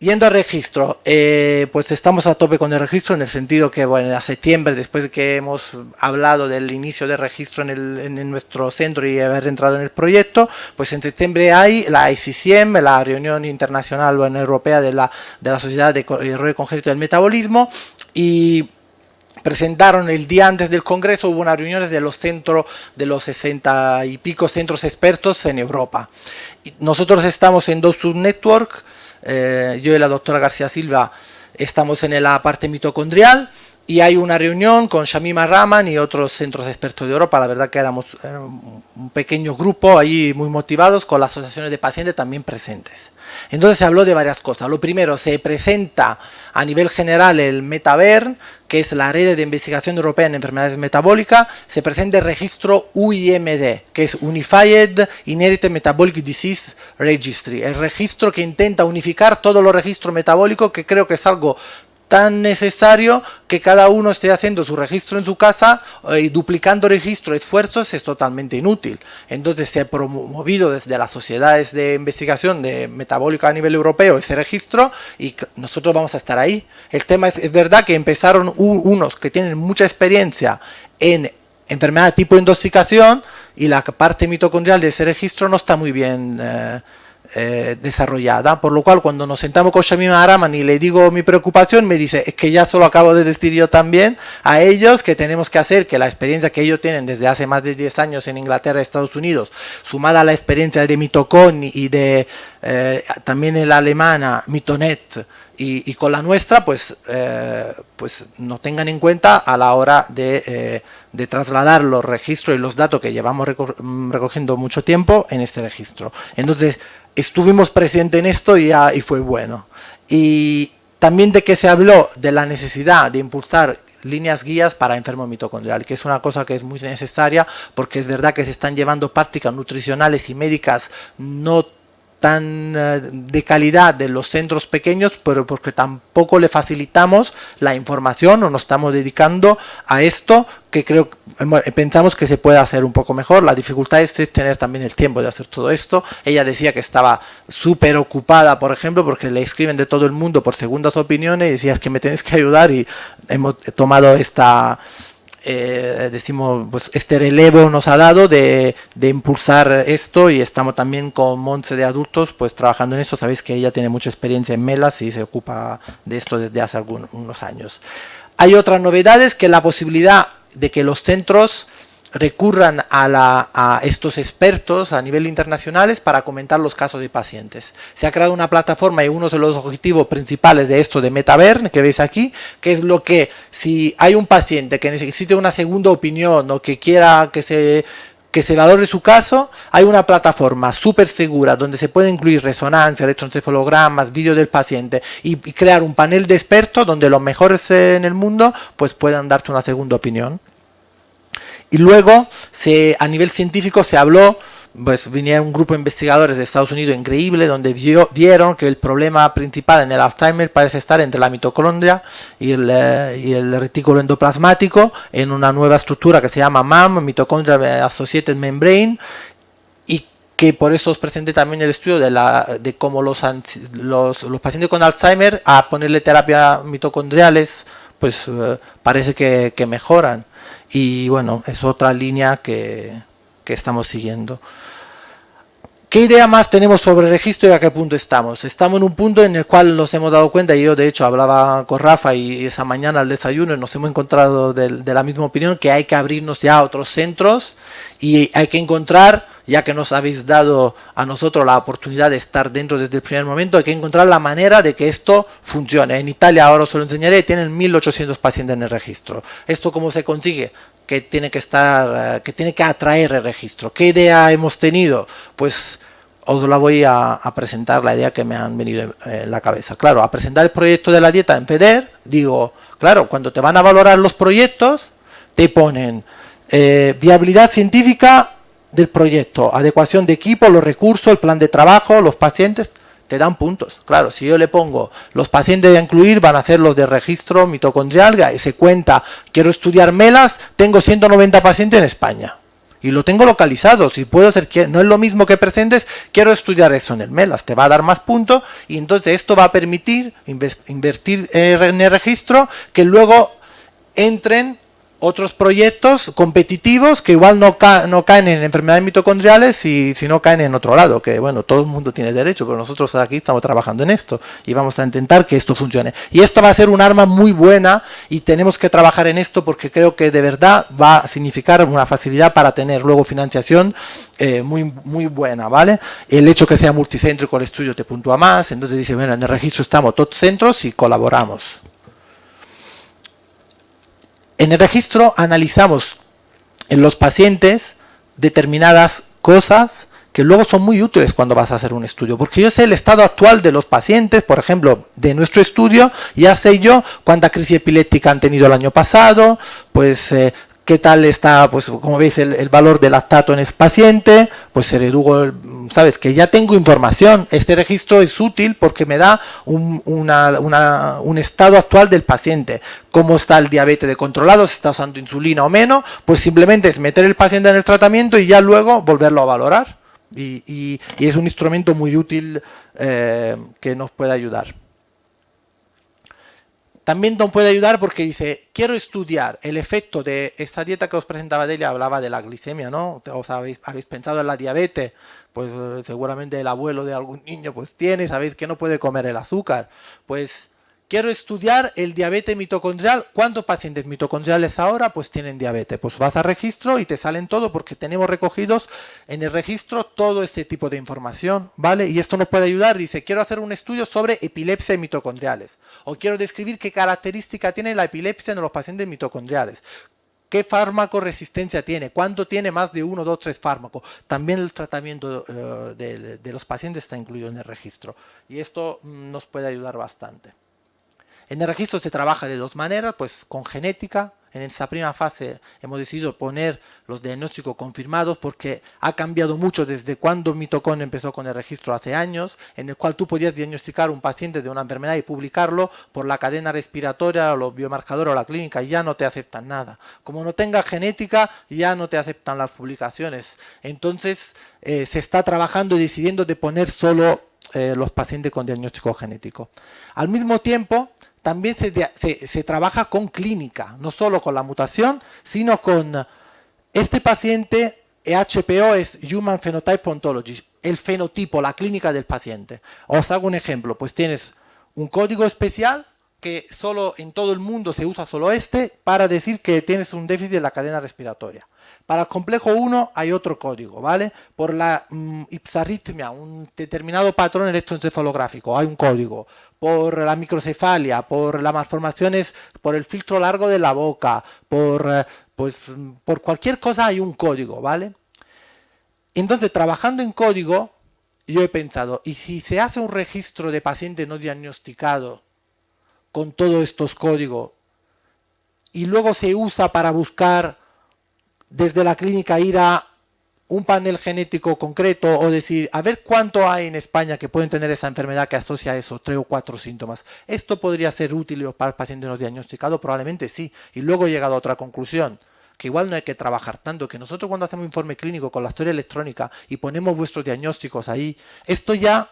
Yendo al registro, pues estamos a tope con el registro en el sentido que, bueno, a septiembre, después de que hemos hablado del inicio del registro en nuestro centro y haber entrado en el proyecto, pues en septiembre hay la ICCM, la reunión internacional europea de la Sociedad de Desarrollo Congénito del Metabolismo, y presentaron el día antes del congreso, hubo unas reuniones de los centros, de los 60 y pico centros expertos en Europa. Y nosotros estamos en dos subnetworks. Yo y la doctora García Silva estamos en la parte mitocondrial y hay una reunión con Shamima Rahman y otros centros expertos de Europa. La verdad que éramos un pequeño grupo ahí muy motivados, con las asociaciones de pacientes también presentes. Entonces se habló de varias cosas. Lo primero, se presenta a nivel general el MetaBERN, que es la red de investigación europea en enfermedades metabólicas. Se presenta el registro UIMD, que es Unified Inherited Metabolic Disease Registry, el registro que intenta unificar todos los registros metabólicos, que creo que es algo tan necesario que cada uno esté haciendo su registro en su casa y duplicando registro, esfuerzos, es totalmente inútil. Entonces se ha promovido desde las sociedades de investigación de metabólica a nivel europeo ese registro y nosotros vamos a estar ahí. El tema es verdad que empezaron unos que tienen mucha experiencia en enfermedad tipo intoxicación y la parte mitocondrial de ese registro no está muy bien desarrollada, por lo cual cuando nos sentamos con Shamima Rahman y le digo mi preocupación, me dice, es que ya solo acabo de decir yo también a ellos que tenemos que hacer que la experiencia que ellos tienen desde hace más de 10 años en Inglaterra y Estados Unidos, sumada a la experiencia de Mitocon y de también en la alemana Mitonet y con la nuestra, pues nos tengan en cuenta a la hora de trasladar los registros y los datos que llevamos recogiendo mucho tiempo en este registro. Entonces estuvimos presentes en esto y fue bueno. Y también de que se habló de la necesidad de impulsar líneas guías para enfermo mitocondrial, que es una cosa que es muy necesaria, porque es verdad que se están llevando prácticas nutricionales y médicas no tan de calidad de los centros pequeños, pero porque tampoco le facilitamos la información o nos estamos dedicando a esto, que pensamos que se puede hacer un poco mejor. La dificultad es tener también el tiempo de hacer todo esto. Ella decía que estaba súper ocupada, por ejemplo, porque le escriben de todo el mundo por segundas opiniones y decía, es que me tienes que ayudar, y hemos tomado esta decimos, pues este relevo nos ha dado de impulsar esto, y estamos también con Montse de adultos pues trabajando en esto. Sabéis que ella tiene mucha experiencia en MELAS y se ocupa de esto desde hace unos años. Hay otras novedades, que la posibilidad de que los centros recurran a estos expertos a nivel internacionales para comentar los casos de pacientes. Se ha creado una plataforma y uno de los objetivos principales de esto de MetaBERN, que veis aquí, que es lo que, si hay un paciente que necesite una segunda opinión o que quiera que se valore su caso, hay una plataforma súper segura donde se puede incluir resonancia, electroencefalogramas, vídeo del paciente y crear un panel de expertos donde los mejores en el mundo pues puedan darte una segunda opinión. Y luego, a nivel científico se habló, pues vinieron un grupo de investigadores de Estados Unidos increíble, donde vieron que el problema principal en el Alzheimer parece estar entre la mitocondria y el retículo endoplasmático, en una nueva estructura que se llama MAM, Mitochondrial Associated Membrane, y que por eso os presenté también el estudio de cómo los pacientes con Alzheimer, a ponerle terapia mitocondriales, pues parece que mejoran. Y bueno, es otra línea que estamos siguiendo. ¿Qué idea más tenemos sobre el registro y a qué punto estamos? Estamos en un punto en el cual nos hemos dado cuenta, y yo de hecho hablaba con Rafa y esa mañana al desayuno nos hemos encontrado de la misma opinión, que hay que abrirnos ya a otros centros y hay que encontrar, ya que nos habéis dado a nosotros la oportunidad de estar dentro desde el primer momento, hay que encontrar la manera de que esto funcione. En Italia, ahora os lo enseñaré, tienen 1800 pacientes en el registro. ¿Esto cómo se consigue? Que tiene que atraer el registro. ¿Qué idea hemos tenido? Pues os la voy a presentar, la idea que me han venido en la cabeza. Claro, a presentar el proyecto de la dieta en FEDER, digo, claro, cuando te van a valorar los proyectos, te ponen viabilidad científica del proyecto, adecuación de equipo, los recursos, el plan de trabajo, los pacientes, te dan puntos. Claro, si yo le pongo los pacientes a incluir, van a ser los de registro mitocondrial, y se cuenta, quiero estudiar MELAS, tengo 190 pacientes en España. y lo tengo localizado. Si puedo hacer, no es lo mismo que presentes, quiero estudiar eso en el MELAS, te va a dar más puntos y entonces esto va a permitir invertir en el registro que luego entren otros proyectos competitivos que igual no caen en enfermedades mitocondriales si no caen en otro lado, que bueno, todo el mundo tiene derecho, pero nosotros aquí estamos trabajando en esto y vamos a intentar que esto funcione. Y esto va a ser un arma muy buena y tenemos que trabajar en esto porque creo que de verdad va a significar una facilidad para tener luego financiación muy buena, ¿vale? El hecho que sea multicéntrico el estudio te puntúa más, entonces dice, bueno, en el registro estamos todos centros y colaboramos. En el registro analizamos en los pacientes determinadas cosas que luego son muy útiles cuando vas a hacer un estudio, porque yo sé el estado actual de los pacientes, por ejemplo, de nuestro estudio, ya sé yo cuánta crisis epiléptica han tenido el año pasado, pues qué tal está, pues como veis, el valor del lactato en el paciente, pues se redujo, sabes, que ya tengo información. Este registro es útil porque me da un estado actual del paciente, cómo está el diabetes de controlado, si está usando insulina o menos, pues simplemente es meter el paciente en el tratamiento y ya luego volverlo a valorar. Y es un instrumento muy útil que nos puede ayudar. También nos puede ayudar porque dice, quiero estudiar el efecto de esta dieta que os presentaba Delia, hablaba de la glicemia, ¿no? ¿Os habéis pensado en la diabetes? Pues seguramente el abuelo de algún niño pues tiene, sabéis que no puede comer el azúcar. Pues quiero estudiar el diabetes mitocondrial. ¿Cuántos pacientes mitocondriales ahora pues tienen diabetes? Pues vas a registro y te salen todo porque tenemos recogidos en el registro todo este tipo de información, ¿vale? Y esto nos puede ayudar. Dice, quiero hacer un estudio sobre epilepsia y mitocondriales. O quiero describir qué característica tiene la epilepsia en los pacientes mitocondriales. ¿Qué fármaco resistencia tiene? ¿Cuánto tiene más de 1, 2, 3 fármacos? También el tratamiento de los pacientes está incluido en el registro. Y esto nos puede ayudar bastante. En el registro se trabaja de dos maneras, pues con genética. En esa primera fase hemos decidido poner los diagnósticos confirmados porque ha cambiado mucho desde cuando Mitocon empezó con el registro hace años, en el cual tú podías diagnosticar un paciente de una enfermedad y publicarlo por la cadena respiratoria o los biomarcadores o la clínica y ya no te aceptan nada. Como no tenga genética, ya no te aceptan las publicaciones. Entonces se está trabajando y decidiendo de poner solo los pacientes con diagnóstico genético. Al mismo tiempo, también se trabaja con clínica, no solo con la mutación, sino con este paciente, HPO es Human Phenotype Ontology, el fenotipo, la clínica del paciente. Os hago un ejemplo, pues tienes un código especial que solo en todo el mundo se usa solo este para decir que tienes un déficit de la cadena respiratoria. Para el complejo 1 hay otro código, ¿vale? Por la ipsarritmia, un determinado patrón electroencefalográfico, hay un código. Por la microcefalia, por las malformaciones, por el filtro largo de la boca, por cualquier cosa hay un código, ¿vale? Entonces, trabajando en código, yo he pensado, ¿y si se hace un registro de paciente no diagnosticado con todos estos códigos y luego se usa para buscar desde la clínica ir a un panel genético concreto o decir, a ver cuánto hay en España que pueden tener esa enfermedad que asocia a eso, 3 o 4 síntomas? ¿Esto podría ser útil para el paciente no diagnosticado? Probablemente sí. Y luego he llegado a otra conclusión, que igual no hay que trabajar tanto, que nosotros cuando hacemos informe clínico con la historia electrónica y ponemos vuestros diagnósticos ahí, esto ya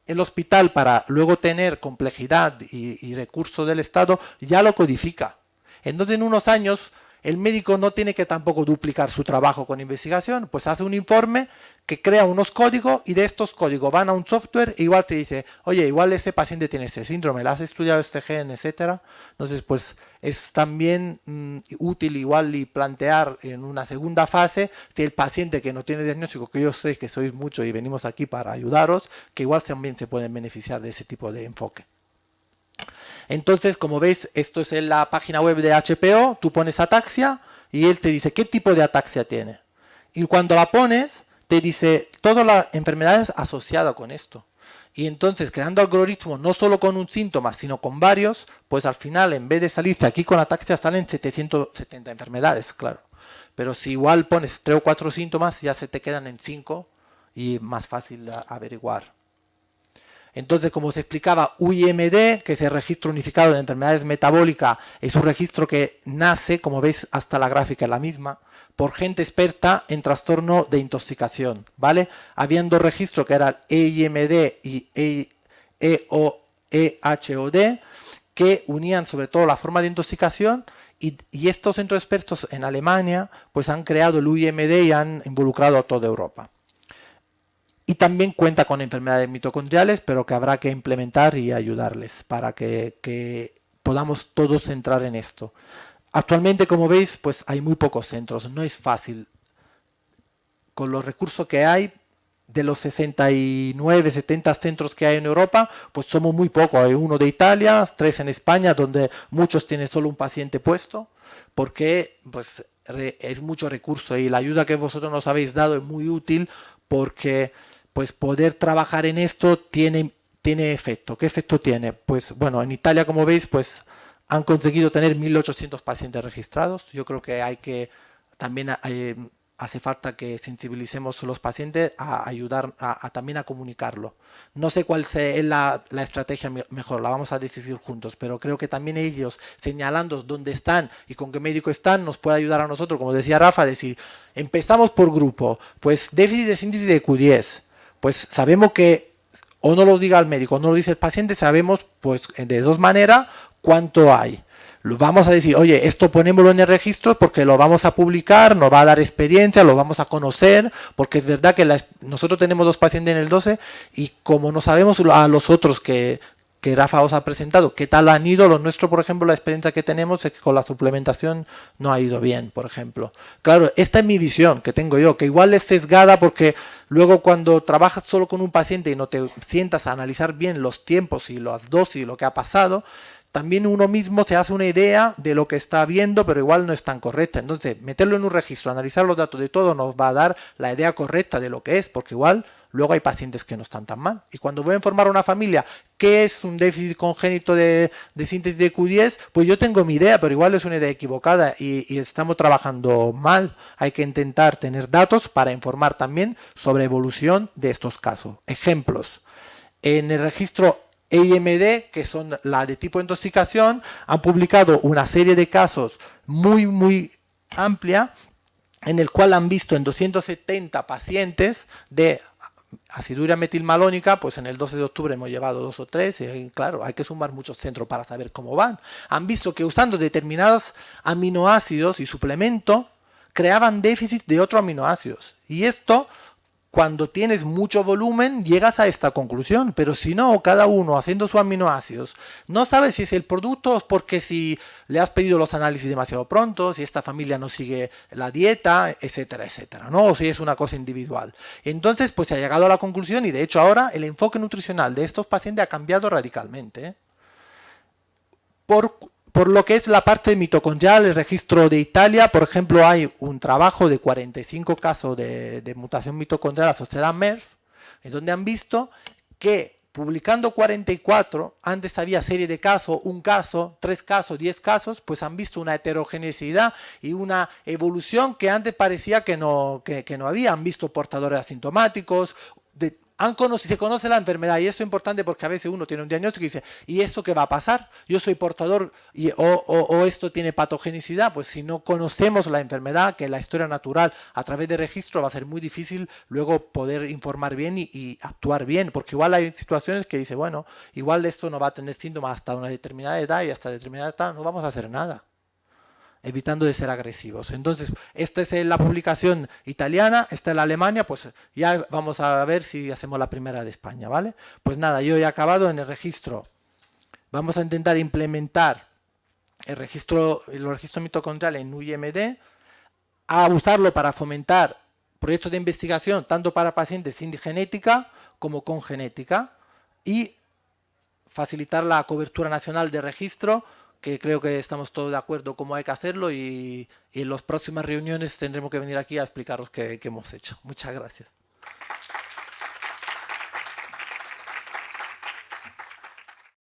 el hospital para luego tener complejidad y recursos del Estado ya lo codifica. Entonces en unos años el médico no tiene que tampoco duplicar su trabajo con investigación, pues hace un informe que crea unos códigos y de estos códigos van a un software e igual te dice, oye, igual ese paciente tiene ese síndrome, ¿le has estudiado este gen, etcétera? Entonces, pues es también útil igual y plantear en una segunda fase si el paciente que no tiene diagnóstico, que yo sé que sois muchos y venimos aquí para ayudaros, que igual también se pueden beneficiar de ese tipo de enfoque. Entonces, como veis, esto es en la página web de HPO, tú pones ataxia y él te dice qué tipo de ataxia tiene. Y cuando la pones, te dice todas las enfermedades asociadas con esto. Y entonces, creando algoritmos no solo con un síntoma, sino con varios, pues al final, en vez de salirte aquí con ataxia, salen 770 enfermedades, claro. Pero si igual pones 3 o 4 síntomas, ya se te quedan en 5 y más fácil averiguar. Entonces, como os explicaba, UIMD, que es el registro unificado de enfermedades metabólicas, es un registro que nace, como veis, hasta la gráfica es la misma, por gente experta en trastorno de intoxicación, ¿vale? Habían dos registros que eran EIMD y EHOD, que unían sobre todo la forma de intoxicación, y estos centros expertos en Alemania pues han creado el UIMD y han involucrado a toda Europa. Y también cuenta con enfermedades mitocondriales, pero que habrá que implementar y ayudarles para que podamos todos entrar en esto. Actualmente, como veis, pues hay muy pocos centros, no es fácil. Con los recursos que hay, de los 69, 70 centros que hay en Europa, pues somos muy pocos. Hay uno de Italia, 3 en España, donde muchos tienen solo un paciente puesto, porque pues es mucho recurso y la ayuda que vosotros nos habéis dado es muy útil, porque pues poder trabajar en esto tiene efecto. ¿Qué efecto tiene? Pues bueno, en Italia, como veis, pues han conseguido tener 1.800 pacientes registrados. Yo creo que hay que también hace falta que sensibilicemos a los pacientes a ayudar también a comunicarlo. No sé cuál es la estrategia mejor, la vamos a decidir juntos, pero creo que también ellos señalando dónde están y con qué médico están nos puede ayudar a nosotros, como decía Rafa, decir, empezamos por grupo, pues déficit de síntesis de Q10, pues sabemos que o no lo diga el médico o no lo dice el paciente, sabemos pues de dos maneras cuánto hay. Vamos a decir, oye, esto ponémoslo en el registro porque lo vamos a publicar, nos va a dar experiencia, lo vamos a conocer, porque es verdad que nosotros tenemos 2 pacientes en el 12 y como no sabemos a los otros que Rafa os ha presentado, qué tal han ido, los nuestros, por ejemplo, la experiencia que tenemos es que con la suplementación no ha ido bien, por ejemplo. Claro, esta es mi visión que tengo yo, que igual es sesgada porque luego cuando trabajas solo con un paciente y no te sientas a analizar bien los tiempos y las dosis y lo que ha pasado, también uno mismo se hace una idea de lo que está viendo, pero igual no es tan correcta. Entonces, meterlo en un registro, analizar los datos de todo, nos va a dar la idea correcta de lo que es, porque igual luego hay pacientes que no están tan mal. Y cuando voy a informar a una familia qué es un déficit congénito de síntesis de Q10, pues yo tengo mi idea, pero igual es una idea equivocada y estamos trabajando mal. Hay que intentar tener datos para informar también sobre evolución de estos casos. Ejemplos. En el registro EIMD, que son la de tipo intoxicación, han publicado una serie de casos muy amplia, en el cual han visto en 270 pacientes de aciduria metilmalónica, pues en el 12 de octubre hemos llevado 2 o 3, y claro, hay que sumar muchos centros para saber cómo van. Han visto que usando determinados aminoácidos y suplemento, creaban déficit de otros aminoácidos. Y esto, cuando tienes mucho volumen, llegas a esta conclusión, pero si no, cada uno haciendo sus aminoácidos, no sabes si es el producto o es porque si le has pedido los análisis demasiado pronto, si esta familia no sigue la dieta, etcétera, etcétera, ¿no? O si es una cosa individual. Entonces, pues se ha llegado a la conclusión y de hecho ahora el enfoque nutricional de estos pacientes ha cambiado radicalmente, ¿eh? Por lo que es la parte mitocondrial, el registro de Italia, por ejemplo, hay un trabajo de 45 casos de mutación mitocondrial asociada a MERS, en donde han visto que publicando 44, antes había serie de casos, 1 caso, 3 casos, 10 casos, pues han visto una heterogeneidad y una evolución que antes parecía que no había. Han visto portadores asintomáticos, se conoce la enfermedad y eso es importante porque a veces uno tiene un diagnóstico y dice, ¿y esto qué va a pasar? Yo soy portador o esto tiene patogenicidad. Pues si no conocemos la enfermedad, que es la historia natural a través de registro, va a ser muy difícil luego poder informar bien y actuar bien, porque igual hay situaciones que dice, bueno, igual esto no va a tener síntomas hasta una determinada edad y hasta determinada edad no vamos a hacer nada, evitando de ser agresivos. Entonces, esta es la publicación italiana, esta es la Alemania, pues ya vamos a ver si hacemos la primera de España, ¿vale? Pues nada, yo he acabado en el registro. Vamos a intentar implementar los registros mitocondriales en UIMD, a usarlo para fomentar proyectos de investigación, tanto para pacientes sin genética como con genética, y facilitar la cobertura nacional de registro, que creo que estamos todos de acuerdo cómo hay que hacerlo, y en las próximas reuniones tendremos que venir aquí a explicaros qué hemos hecho. Muchas gracias.